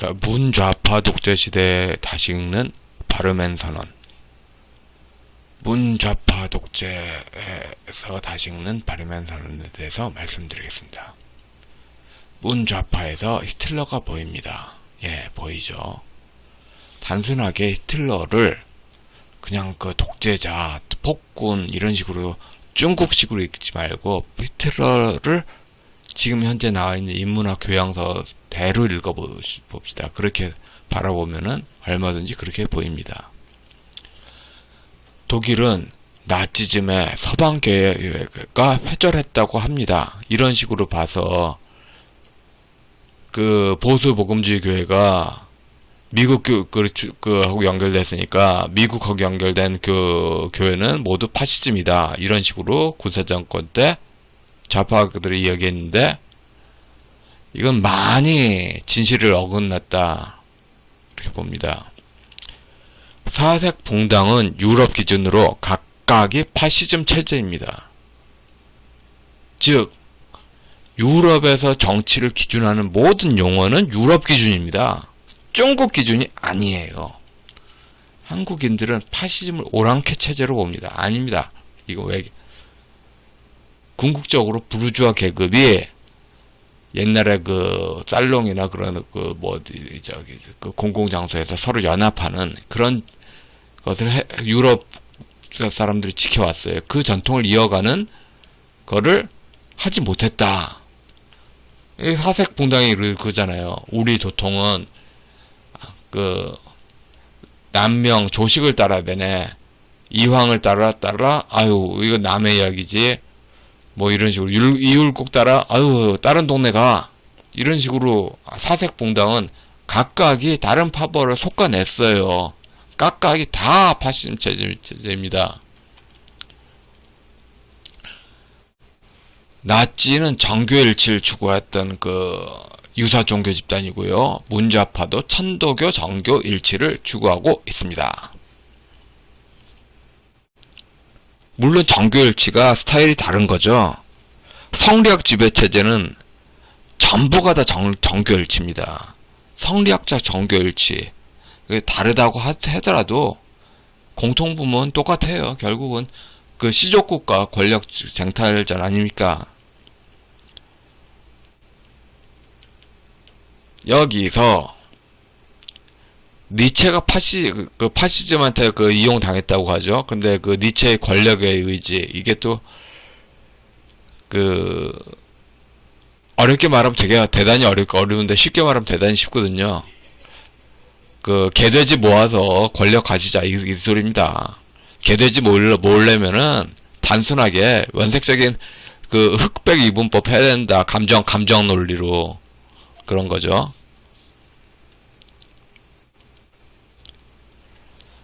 자, 문좌파 독재시대에 다시 읽는 바르멘 선언. 문좌파 독재에서 다시 읽는 바르멘 선언에 대해서 말씀드리겠습니다. 문좌파에서 히틀러가 보입니다. 예, 보이죠. 단순하게 히틀러를 그냥 그 독재자, 폭군 이런 식으로 중국식으로 읽지 말고 히틀러를 지금 현재 나와 있는 인문학 교양서대로 읽어봅시다. 그렇게 바라보면은 얼마든지 그렇게 보입니다. 독일은 나치즘의 서방계가 회절했다고 합니다. 이런 식으로 봐서 그 보수 복음주의 교회가 미국 하고 연결됐으니까 미국하고 연결된 그 교회는 모두 파시즘이다. 이런 식으로 군사정권 때 좌파들이 이야기했는데 이건 많이 진실을 어긋났다. 이렇게 봅니다. 사색 봉당은 유럽 기준으로 각각이 파시즘 체제입니다. 즉 유럽에서 정치를 기준하는 모든 용어는 유럽 기준입니다. 중국 기준이 아니에요. 한국인들은 파시즘을 오랑캐 체제로 봅니다. 아닙니다. 이거 왜 궁극적으로 부르주아 계급이 옛날에 그 살롱이나 그런 그 공공장소에서 서로 연합하는 그런 것을 유럽 사람들이 지켜왔어요. 그 전통을 이어가는 거를 하지 못했다. 사색 봉당이 그거잖아요. 우리 도통은 그 남명 조식을 따라야 되네. 이황을 따라 아유 이거 남의 이야기지. 뭐 이런 식으로 이율곡 따라 아유 다른 동네 가 이런 식으로 사색 봉당은 각각이 다른 파벌을 솎아냈어요. 각각이 다 파시즘 체제입니다. 나치는 정교일치를 추구했던 그 유사 종교 집단이고요. 문좌파도 천도교 정교일치를 추구하고 있습니다. 물론 정교일치가 스타일이 다른 거죠. 성리학 지배체제는 전부가 다 정교일치입니다. 성리학적 정교일치. 다르다고 하더라도 공통부문은 똑같아요. 결국은 그 시족국가 권력 쟁탈전 아닙니까? 여기서 니체가 파시즘한테 이용당했다고 하죠. 근데 그 니체의 권력의 의지, 이게 또 어렵게 말하면 되게 대단히 어려운데 쉽게 말하면 대단히 쉽거든요. 개돼지 모아서 권력 가지자 이 소리입니다. 개돼지 모으려면은 단순하게 원색적인 흑백 이분법 해야 된다. 감정 논리로 그런 거죠.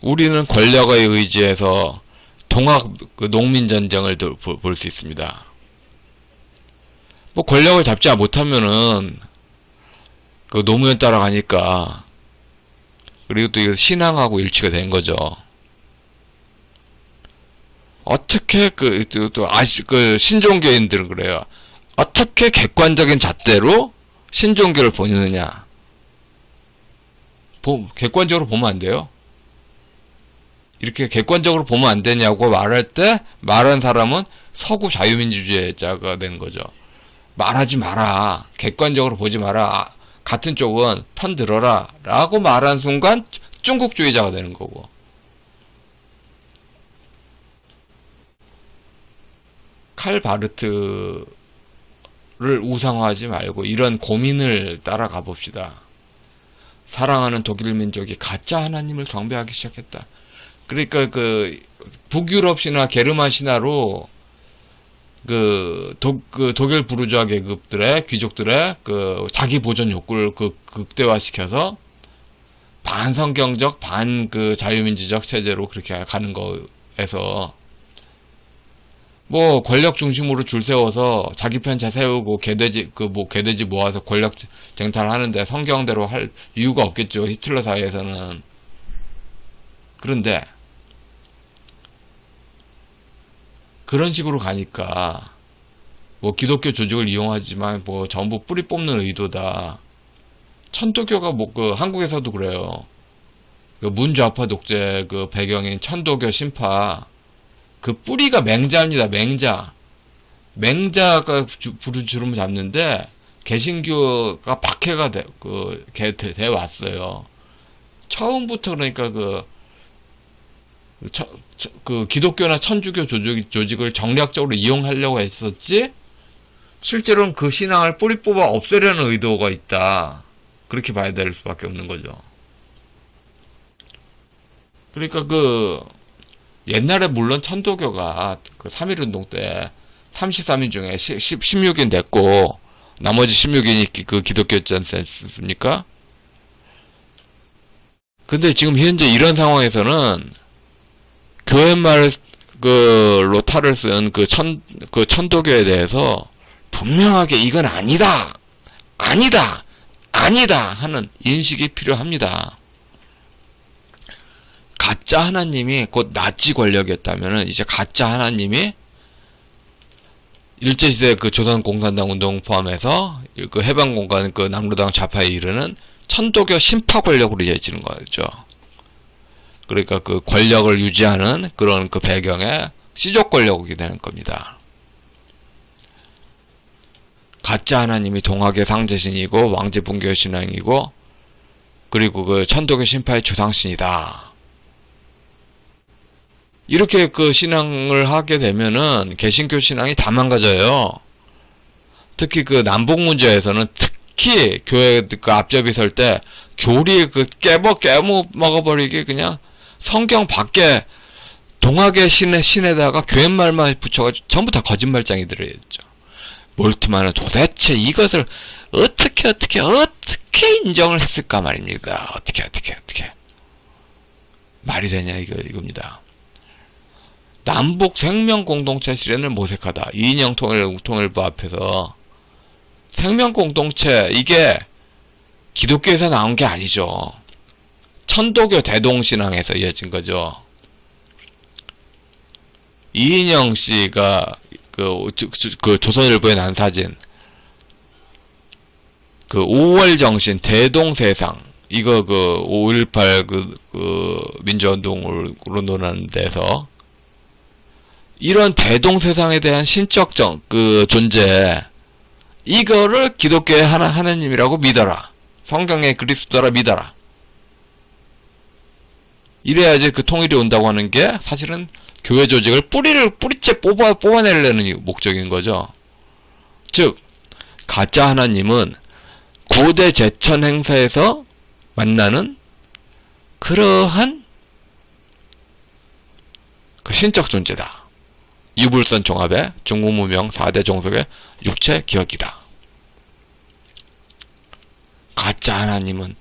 우리는 권력의 의지에서 동학 농민 전쟁을 볼 수 있습니다. 뭐 권력을 잡지 못하면은 노무현 따라가니까. 그리고 또 이거 신앙하고 일치가 된 거죠. 어떻게 신종교인들은 그래요. 어떻게 객관적인 잣대로 신종교를 보느냐. 객관적으로 보면 안 돼요. 이렇게 객관적으로 보면 안 되냐고 말할 때 말한 사람은 서구 자유민주주의자가 되는 거죠. 말하지 마라. 객관적으로 보지 마라. 같은 쪽은 편 들어라. 라고 말한 순간 중국주의자가 되는 거고. 칼 바르트를 우상화하지 말고 이런 고민을 따라가 봅시다. 사랑하는 독일 민족이 가짜 하나님을 경배하기 시작했다. 그러니까 북유럽 신화, 게르만 신화로 독일 부르주아 계급들의 귀족들의 자기 보존 욕구를 극대화시켜서 반성경적 자유민주적 체제로 그렇게 가는 거에서 뭐 권력 중심으로 줄 세워서 자기 편차 세우고 개돼지 모아서 권력 쟁탈하는데 성경대로 할 이유가 없겠죠. 히틀러 사회에서는. 그런데 그런 식으로 가니까 뭐 기독교 조직을 이용하지만 뭐 전부 뿌리 뽑는 의도다. 천도교가 뭐 그 한국에서도 그래요. 그 문좌파 독재 그 배경인 천도교 신파 그 뿌리가 맹자입니다. 맹자. 맹자가 주름 잡는데 개신교가 박해가 돼 왔어요. 처음부터 그러니까 그 기독교나 천주교 조직을 정략적으로 이용하려고 했었지, 실제로는 그 신앙을 뿌리 뽑아 없애려는 의도가 있다. 그렇게 봐야 될 수밖에 없는 거죠. 그러니까 옛날에 물론 천도교가 그 3.1운동 때 33인 중에 16인 됐고, 나머지 16인이 그 기독교였지 않습니까? 근데 지금 현재 이런 상황에서는 교회말 로 탈을 쓴 그 천도교에 대해서 분명하게 이건 아니다! 아니다! 아니다! 하는 인식이 필요합니다. 가짜 하나님이 곧 나치 권력이었다면은 이제 가짜 하나님이 일제시대 그 조선공산당 운동 포함해서 그 해방공간 그 남로당 좌파에 이르는 천도교 신파 권력으로 이어지는 거죠. 그러니까 그 권력을 유지하는 그런 그 배경에 시족 권력이 되는 겁니다. 가짜 하나님이 동학의 상제신이고 왕제분교 신앙이고, 그리고 그 천도교 신파의 조상신이다. 이렇게 그 신앙을 하게 되면은 개신교 신앙이 다 망가져요. 특히 그 남북 문제에서는 특히 교회 그 앞잡이 설 때 교리 깨먹어버리게 그냥 성경 밖에 동학의 신에다가 교회말만 붙여가지고 전부 다 거짓말장이들이었죠. 몰트만은 도대체 이것을 어떻게 인정을 했을까 말입니다. 어떻게 말이 되냐 이겁니다. 남북 생명공동체 실현을 모색하다. 이인영 통일부 앞에서 생명공동체, 이게 기독교에서 나온 게 아니죠. 천도교 대동신앙에서 이어진 거죠. 이인영 씨가 그 조선일보에 난 사진, 그 5월 정신 대동세상, 이거 그 5.18 민주운동으로 논하는 데서 이런 대동세상에 대한 신적 존재, 이거를 기독교의 하나님이라고 믿어라. 성경의 그리스도라 믿어라. 이래야지 그 통일이 온다고 하는 게 사실은 교회 조직을 뿌리째 뽑아내려는 목적인 거죠. 즉, 가짜 하나님은 고대 제천 행사에서 만나는 그러한 그 신적 존재다. 유불선 종합의 중국문명 4대 종속의 육체 기억이다. 가짜 하나님은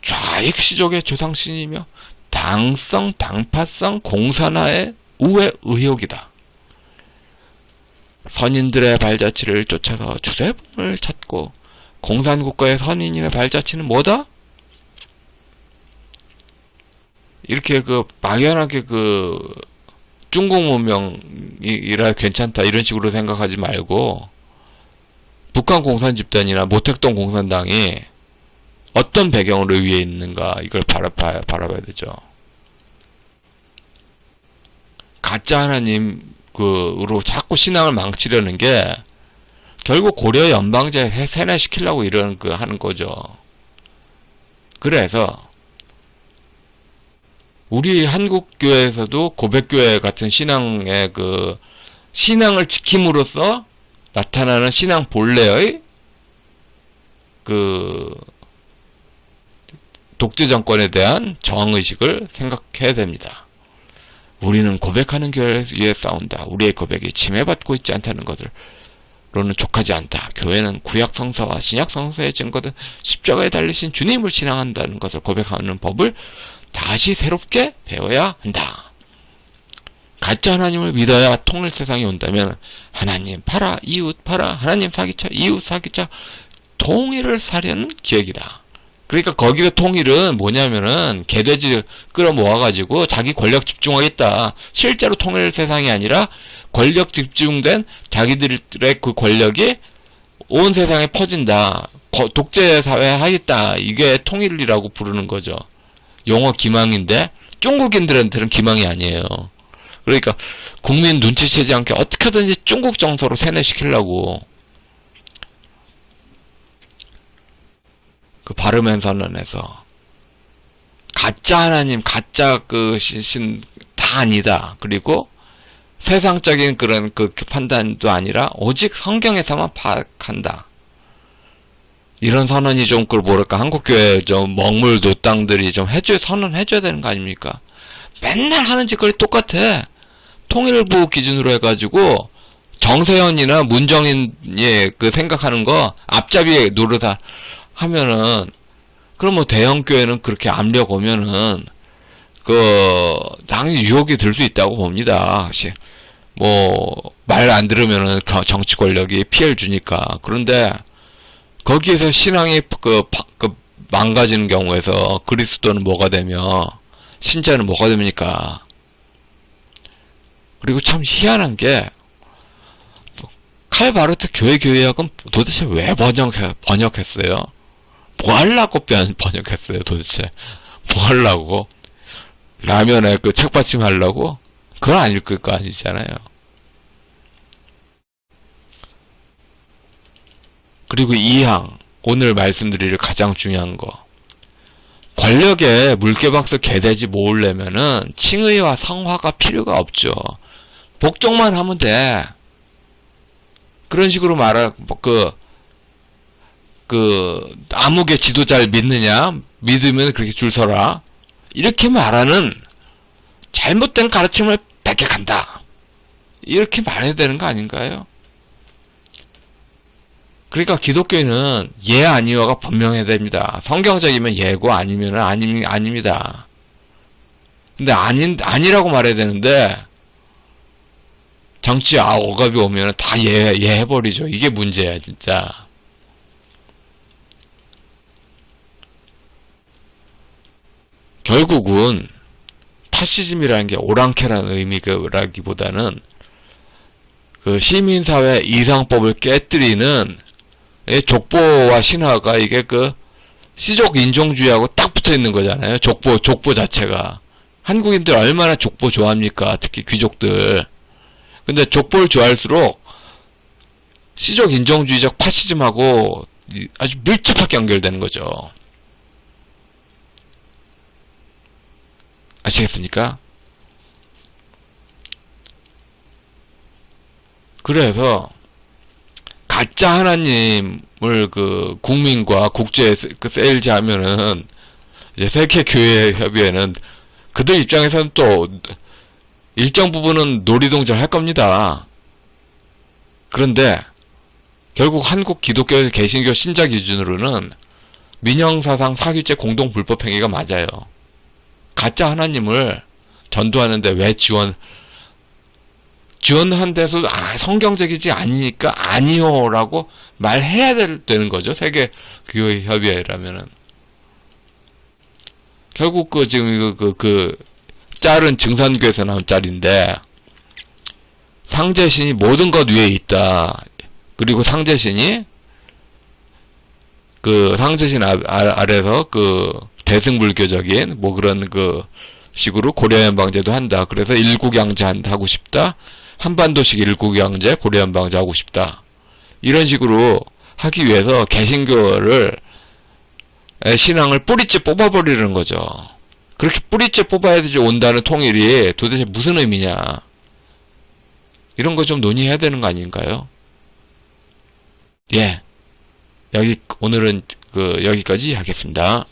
좌익시족의 조상신이며 당성, 당파성, 공산화의 우회 의혹이다. 선인들의 발자취를 쫓아서 주세범을 찾고, 공산국가의 선인의 발자취는 뭐다? 이렇게 막연하게 중국 문명이라 괜찮다 이런 식으로 생각하지 말고, 북한 공산 집단이나 모택동 공산당이 어떤 배경으로 위에 있는가, 이걸 바라봐야 되죠. 가짜 하나님으로 자꾸 신앙을 망치려는 게 결국 고려 연방제 세뇌시키려고 하는 거죠. 그래서 우리 한국교회에서도 고백교회 같은 신앙의 신앙을 지킴으로써 나타나는 신앙 본래의 독재 정권에 대한 저항의식을 생각해야 됩니다. 우리는 고백하는 교회를 위해 싸운다. 우리의 고백이 침해받고 있지 않다는 것으로는 족하지 않다. 교회는 구약 성서와 신약 성서에 증거된 십자가에 달리신 주님을 신앙한다는 것을 고백하는 법을 다시 새롭게 배워야 한다. 가짜 하나님을 믿어야 통일 세상이 온다면 하나님 팔아, 이웃 팔아, 하나님 사기쳐, 이웃 사기쳐, 통일을 사려는 기획이다. 그러니까 거기서 통일은 뭐냐면은 개돼지 끌어모아가지고 자기 권력 집중하겠다. 실제로 통일 세상이 아니라 권력 집중된 자기들의 그 권력이 온 세상에 퍼진다. 독재 사회 하겠다. 이게 통일이라고 부르는 거죠. 용어 기망인데 중국인들한테는 기망이 아니에요. 그러니까 국민 눈치채지 않게 어떻게든지 중국 정서로 세뇌시키려고 그 바르멘 선언에서 가짜 하나님, 가짜 그 신 다 아니다. 그리고 세상적인 그런 그 판단도 아니라 오직 성경에서만 파악한다. 이런 선언이 좀 그 뭐랄까 한국교회 좀 먹물 노땅들이 좀 선언해줘야 되는 거 아닙니까? 맨날 하는 짓거리 똑같아. 통일부 기준으로 해가지고 정세현이나 문정인이 그 생각하는 거 앞잡이 노릇하 하면은 그럼 뭐 대형 교회는 그렇게 압력 오면은 당연히 유혹이 들 수 있다고 봅니다. 뭐 말 안 들으면은 정치 권력이 피해를 주니까. 그런데 거기에서 신앙이 망가지는 경우에서 그리스도는 뭐가 되며 신자는 뭐가 됩니까? 그리고 참 희한한 게 칼바르트 교회학은 도대체 왜 번역했어요? 뭐 하려고 번역했어요, 도대체? 뭐 하려고? 라면에 그 책받침 하려고? 그건 아닐 거 아니잖아요. 그리고 2항, 오늘 말씀드릴 가장 중요한 거. 권력에 물개박스 개돼지 모으려면은 칭의와 성화가 필요가 없죠. 복종만 하면 돼. 그런 식으로 암흑의 지도자를 믿느냐? 믿으면 그렇게 줄 서라. 이렇게 말하는 잘못된 가르침을 배격한다. 이렇게 말해야 되는 거 아닌가요? 그러니까 기독교인은 예 아니오가 분명해야 됩니다. 성경적이면 예고 아니면 아닙니다. 근데 아니라고 말해야 되는데 정치 억압이 오면 다 예 해버리죠. 이게 문제야 진짜. 결국은 파시즘이라는 게 오랑캐라는 의미라기보다는 그 시민사회 이상법을 깨뜨리는 족보와 신화가 이게 그 시족 인종주의하고 딱 붙어 있는 거잖아요. 족보 자체가. 한국인들 얼마나 족보 좋아합니까? 특히 귀족들. 근데 족보를 좋아할수록 시족 인종주의적 파시즘하고 아주 밀접하게 연결되는 거죠. 아시겠습니까? 그래서 가짜 하나님을 그 국민과 국제에 세일즈 하면은 이제 세계교회협의회는 그들 입장에서는 또 일정 부분은 놀이동절 할 겁니다. 그런데 결국 한국 기독교 개신교 신자 기준으로는 민형사상 사기죄 공동불법행위가 맞아요. 가짜 하나님을 전도하는데 왜 지원한 데서 성경적이지 않으니까 아니요라고 말해야 되는 거죠. 세계교회협의회라면은. 결국 지금 짤은 증산교에서 나온 짤인데 상제신이 모든 것 위에 있다. 그리고 상제신이 상제신 아래서 대승불교적인 뭐 그런 식으로 고려연방제도 한다. 그래서 일국양제 하고 싶다. 한반도식 일국양제 고려연방제 하고 싶다. 이런 식으로 하기 위해서 개신교를 신앙을 뿌리째 뽑아버리는 거죠. 그렇게 뿌리째 뽑아야지 온다는 통일이 도대체 무슨 의미냐. 이런 거 좀 논의해야 되는 거 아닌가요? 예. 오늘은 여기까지 하겠습니다.